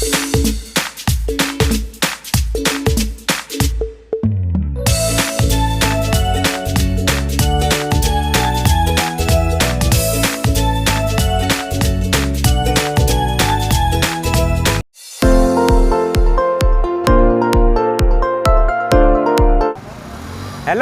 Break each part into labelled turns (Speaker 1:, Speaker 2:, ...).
Speaker 1: Hello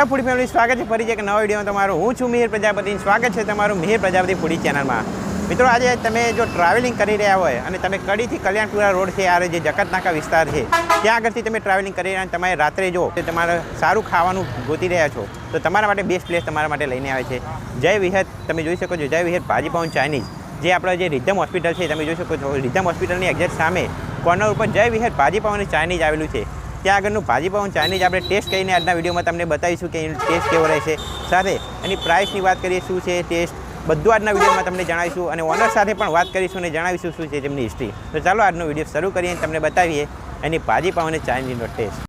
Speaker 1: ફૂડી family, સ્વાગત છે ફરી એક નવા વિડીયોમાં તમારું. હું છું મિહિર પ્રજાપતિ. સ્વાગત છે તમારું મિહિર પ્રજાપતિ ફૂડી ચેનલમાં. મિત્રો, આજે તમે જો ટ્રાવેલિંગ કરી રહ્યા હોય અને તમે કડીથી કલ્યાણપુરા રોડ છે, આ જે જકાતનાકા વિસ્તાર છે, ત્યાં આગળથી તમે ટ્રાવેલિંગ કરી રહ્યા અને તમારે રાત્રે જો તમારે સારું ખાવાનું ગોતી રહ્યા છો તો તમારા માટે બેસ્ટ પ્લેસ તમારા માટે લઈને આવે છે જય વિહત. તમે જોઈ શકો છો જય વિહત ભાજી પાઉં ચાઇનીઝ, જે આપણે જે રિધમ હોસ્પિટલ છે, તમે જોઈ શકો છો રિધમ હોસ્પિટલની એક્ઝેક્ટ સામે કોર્નર ઉપર જય વિહત ભાજી પાઉં અને ચાઇનીઝ આવેલું છે. ત્યાં આગળનું ભાજી પાઉં ચાઇનીઝ આપણે ટેસ્ટ કરીને આજના વિડીયોમાં તમને બતાવીશું કે એનો ટેસ્ટ કેવો રહેશે, સાથે એની પ્રાઇસની વાત કરીએ, શું છે ટેસ્ટ, બધું આજના વિડીયોમાં તમને જણાવીશું અને ઓનર સાથે પણ વાત કરીશું અને જણાવીશું શું છે તેમની હિસ્ટ્રી. તો ચાલો આજનો વિડીયો શરૂ કરીએ તમને બતાવીએ એની ભાજી પાઉં અને ચાઇનીઝનો ટેસ્ટ.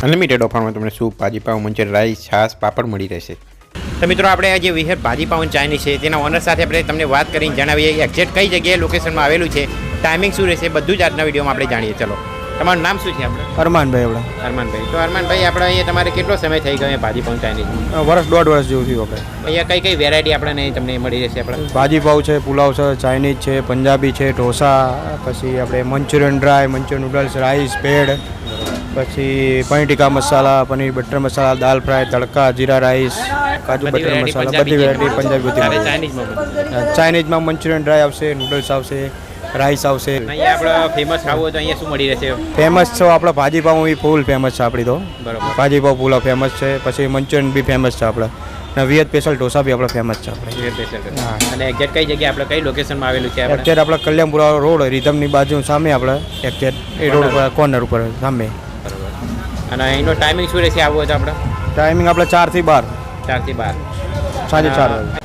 Speaker 1: અનલિમિટેડ ઓફરમાં તમને સૂપ, ભાજી પાઉં, મંચુરિયન, રાઈસ, છાશ, પાપડ મળી રહેશે. તો મિત્રો, આપણે જે વિહત ભાજી પાઉં ચાઇનીઝ છે તેના ઓનર સાથે આપણે તમને વાત કરીને જણાવીએ એક્ઝેક્ટ કઈ જગ્યાએ લોકેશનમાં આવેલું છે, ટાઈમિંગ શું રહેશે, બધું જ આજના વિડીયોમાં આપણે જાણીએ. ચલો, તમારું નામ શું છે? આપણે
Speaker 2: અરમાનભાઈ.
Speaker 1: અરમાનભાઈ. તો અરમાનભાઈ, આપણે અહીંયા તમારે કેટલો સમય થઈ ગયો ભાજી પાઉં ચાઇનીઝ?
Speaker 2: વર્ષ દોઢ વર્ષ જેવું થયું. આપણે
Speaker 1: અહીંયા કઈ વેરાયટી આપણને તમને મળી રહેશે? આપણે
Speaker 2: ભાજી પાઉં છે, પુલાવ છે, ચાઇનીઝ છે, પંજાબી છે, ઢોસા, પછી આપણે Manchurian dry, Manchurian noodles, rice, પેડ, પછી paneer tikka masala, paneer butter masala, dal fry, tadka, jeera rice, કાજુ બટર મસાલા, બધી વેરાયટી પંજાબી બધી. ચાઇનીઝમાં મંચુરિયન ડ્રાય આવશે, નૂડલ્સ આવશે, રાઈસ આવશે.
Speaker 1: અહીંયા આપણે ફેમસ ખાવું હોય તો અહીંયા શું મળી રહેશે?
Speaker 2: ફેમસ છે આપણે ભાજી પાઉં, એ ફૂલ ફેમસ છે આપણી તો.
Speaker 1: બરાબર.
Speaker 2: ભાજી પાઉં પુલાવ ફેમસ છે, પછી મંચુરિયન બી ફેમસ છે આપણે, અને વિયત સ્પેશિયલ ઢોસા બી આપણે ફેમસ છે આપણે.
Speaker 1: અને એક્ઝેક્ટ કઈ જગ્યાએ આપણે કઈ લોકેશનમાં આવેલું છે?
Speaker 2: અત્યારે આપણે કલ્યાણપુરા રોડ રિધમની બાજુ સામે આપણે એક્ઝેક્ટ એ રોડ ઉપર કોર્નર ઉપર સામે.
Speaker 1: અને એનો ટાઈમિંગ શું રહેશે આવવું હોય તો આપણે?
Speaker 2: ટાઈમિંગ આપણે 4 થી 12.
Speaker 1: 4 થી 12
Speaker 2: સાંજે 4 વાગે.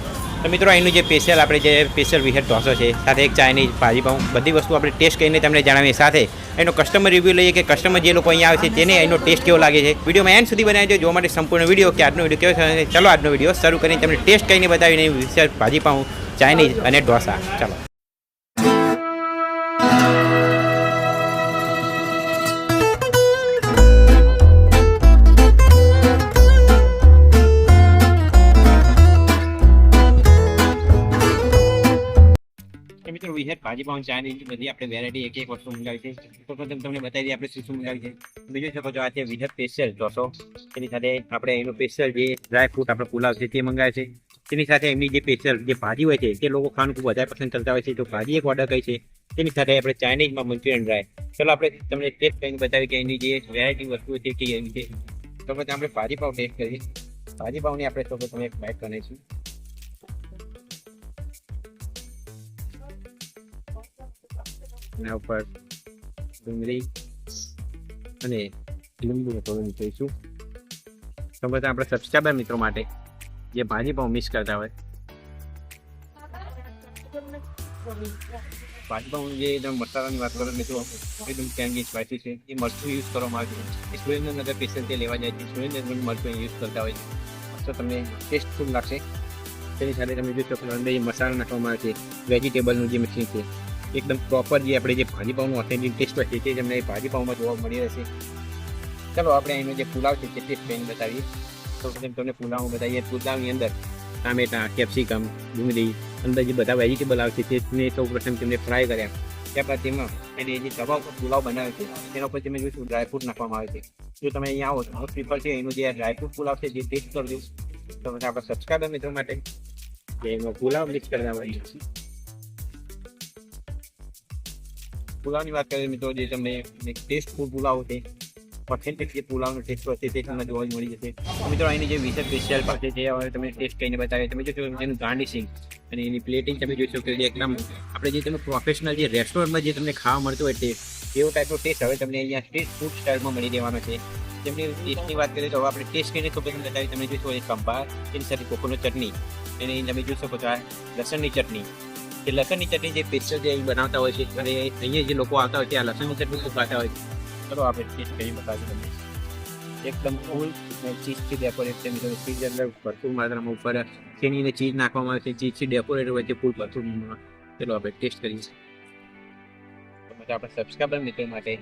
Speaker 1: તો મિત્રો, અહીંનું જે સ્પેશિયલ આપણે જે સ્પેશિયલ વિહત ઢોસો છે, સાથે એક ચાઇનીઝ, ભાજી પાઉં, બધી વસ્તુ આપણે ટેસ્ટ કરીને તમને જણાવીએ, સાથે એનો કસ્ટમર રિવ્યૂ લઈએ કે કસ્ટમર જે લોકો અહીંયા આવે છે તેને એનો ટેસ્ટ કેવો લાગે છે. વિડીયોમાં એન્ડ સુધી બનાવજો જોવા માટે સંપૂર્ણ વિડીયો કે આજનો વિડીયો કેવો છે. ચલો, આજનો વિડીયો શરૂ કરીને તમને ટેસ્ટ કરીને બતાવીને વિશેષ ભાજી પાઉં, ચાઇનીઝ અને ઢોસા. ચાલો. મિત્રો વિહેર ભાજી પાઉં ચાઇનીઝ બધી આપણે વેરાયટી એક વસ્તુ મંગાવી છે. તો તમને બતાવી દઈએ આપણે શું મંગાવી છે. બીજું શકો છો આ છે વિહેર સ્પેશિયલ ઢોસો. તેની સાથે આપણે એનું સ્પેશિયલ જે ડ્રાય ફ્રૂટ આપણે પુલાવ છે તે મંગાવે છે. તેની સાથે એમની જે સ્પેશિયલ જે ભાજી હોય છે તે લોકો ખાવાનું ખૂબ વધારે પસંદ કરતા હોય છે. તો ભાજી એક ઓર્ડર કરી છે. તેની સાથે આપણે ચાઇનીઝમાં મંચુરિયન ડ્રાય. ચલો આપણે તમને ટેસ્ટ કરીને બતાવીએ કે એની જે વેરાયટી વસ્તુઓ છે કે એની છે. તો પછી આપણે ભાજી પાઉં ટેસ્ટ કરીએ. ભાજી પાઉંની આપણે તો તમે એક બાઈટ કરીશું. એના ઉપર ડુંગળી અને લીંબુ થોડું મૂકીશું. તો બધા આપણા સબસ્ક્રાઈબર મિત્રો માટે જે ભાજી પાઉં મિસ કરતા હોય, ભાજી પાઉં જે એકદમ મસાલાની વાત કરો મિત્રો એકદમ ટેંગી સ્પાઇસી છે. એ મરચું યુઝ કરવામાં આવે છે. એ સુરેન્દ્રનગર સ્પેશિયલ તે લેવા જાય છે. સુરેન્દ્રનગર મરચું યુઝ કરતા હોય છે. તો તમને ટેસ્ટફુલ લાગશે. તેની સાથે તમે જોઈ શકો અંદર જે મસાલા નાખવામાં આવે છે, વેજીટેબલનું જે મિક્સિંગ છે એકદમ પ્રોપર જે આપણે જે ભાજી પાઉંનું ઓથેન્ટિક ટેસ્ટ હોય છે તે તમને ભાજી પાઉંમાં જોવા મળી રહેશે. ચાલો આપણે એનો જે પુલાવ છે તે ટેસ્ટ કરીને બતાવીએ. તો તમને પુલાવ બતાવીએ. પુલાવની અંદર ટામેટા, કેપ્સિકમ, ડુંગળી, અંદર જે બધા વેજીટેબલ આવે છે તેને સૌ પ્રથમ તેમને ફ્રાય કર્યા. ત્યારબાદ તેમાં એને જે તવા ઉપર પુલાવ બનાવે છે તેના ઉપર તમે જોઈશું ડ્રાયફ્રૂટ નાખવામાં આવે છે. જો તમે અહીંયા આવો તો મોસ્ટ પ્રિફર છે એનું જે ડ્રાયફ્રૂટ પુલાવ છે જે ટેસ્ટ કરજો. તો પછી આપણા સબસ્ક્રાઈબર મિત્રો માટે જે એનો પુલાવ મિક્સ કરી દેવાની છે. પુલાવની વાત કરીએ મિત્રો જે તમને ટેસ્ટફુલ પુલાવ છે, ઓથેન્ટિક જે પુલાવનો ટેસ્ટ હોય છે તે તમને જોવા મળી જશે. મિત્રો અહીંની જે વિશેષ સ્પેશિયલ પાસે છે હવે તમે ટેસ્ટ કરીને બતાવીએ. તમે જોશો એનું ગાર્નિશિંગ અને એની પ્લેટિંગ તમે જોઈ શકો કે એકદમ આપણે જે તમે પ્રોફેશનલ જે રેસ્ટોરન્ટમાં જે તમને ખાવા મળતું હોય ટેસ્ટ એવો ટાઈપનો ટેસ્ટ હવે તમને અહીંયા સ્ટ્રીટ ફૂડ સ્ટાઇલમાં મળી રહેવાનો છે. જેમની ટેસ્ટની વાત કરીએ તો હવે આપણે ટેસ્ટ કરીને તો પછી બતાવી. તમે જોશો એ સંભાર, એની સાથે કોકોનટ ચટણી, અને તમે જોઈ શકો છો આ લસણની ચટણી. એ લસણની ચટણી જે સ્પેશિયલ જે અહીં બનાવતા હોય છે અને અહીંયા જે લોકો આવતા હોય છે આ લસણની ચટણી ખૂબ ખાતા હોય છે. ચલો આપણે ટેસ્ટ કરી બતાવીએ તમને. એકદમ ફૂલ ચીઝથી ડેકોરેટ છે મિત્રો. ચીઝ અંદર ભરપૂર માત્રામાં ઉપર શેની અને ચીઝ નાખવામાં આવે છે. ચીઝથી ડેકોરેટ હોય છે ફૂલ ભરપૂર. ચલો આપણે ટેસ્ટ કરીએ. તો બધા આપણા સબસ્ક્રાઈબર મિત્રો માટે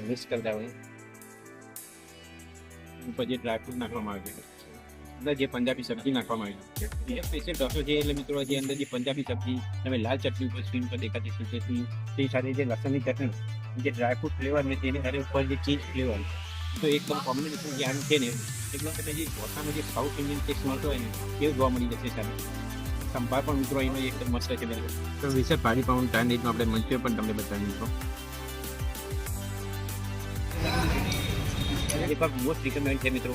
Speaker 1: મિક્સ કરતા હોય ઉપર જે ડ્રાયફ્રૂટ નાખવામાં આવે છે, અંદર જે પંજાબી સબ્જી નાખવામાં આવી છે. એ સ્પેશિયલ ઢોસો છે એટલે મિત્રો જે અંદર જે પંજાબી સબ્જી તમે લાલ ચટણી ઉપર સ્ક્રીન પર દેખાતી છે તે સાથે જે લસણની ચટણી, જે ડ્રાયફ્રૂટ ફ્લેવર ને તેની સાથે ઉપર જે ચીઝ ફ્લેવર, તો એકદમ કોમ્બિનેશન જે આનું છે ને એકદમ તમે જે ઢોસાનો જે સાઉથ ઇન્ડિયન ટેસ્ટ મળતો હોય ને એવું જોવા મળી જશે સાથે. સંભાર પણ મિત્રો એનો એકદમ મસ્ત છે. તો વિશેષ ભાજી પાઉં ચાઇનીઝમાં આપણે મંચુરિયન પણ તમને બતાવી મિત્રો. એક વાર મોસ્ટ રિકમેન્ડ છે મિત્રો.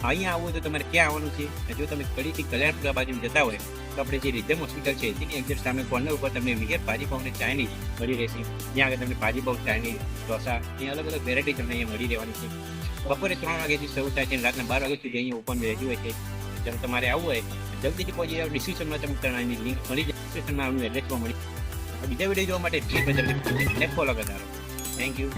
Speaker 1: અહીંયા આવવું હોય તો તમારે ક્યાં આવવાનું છે? જો તમે કડીથી કલ્યાણપુરા બાજુ જતા હોય તો આપણે જે રિધમ હોસ્પિટલ છે તેની એક્ઝેક્ટ સામે કોર્નર ઉપર તમને વિહેર ભાજી પાઉં અને ચાઇનીઝ મળી રહેશે. ત્યાં આગળ તમને ભાજી પાઉં, ચાઇનીઝ, ઢોસા એ અલગ અલગ વેરાયટી તમને અહીંયા મળી રહેવાની છે. બપોરે 3 વાગ્યાથી શરૂ થાય છે અને રાતના 12 વાગ્યા સુધી અહીંયા ઓપન રહેતી હોય છે. જ્યારે તમારે આવવું હોય જલ્દીથી પહોંચી જાવ. ડિસ્ક્રિપ્શનમાં તમને કરવાની લિંક મળી જાય. ડિસ્ક્રિપ્શનમાં આવનું એડ્રેસ પણ મળી. બીજા વિડીયો જોવા માટે ફોલો કરતા રહો. Thank you.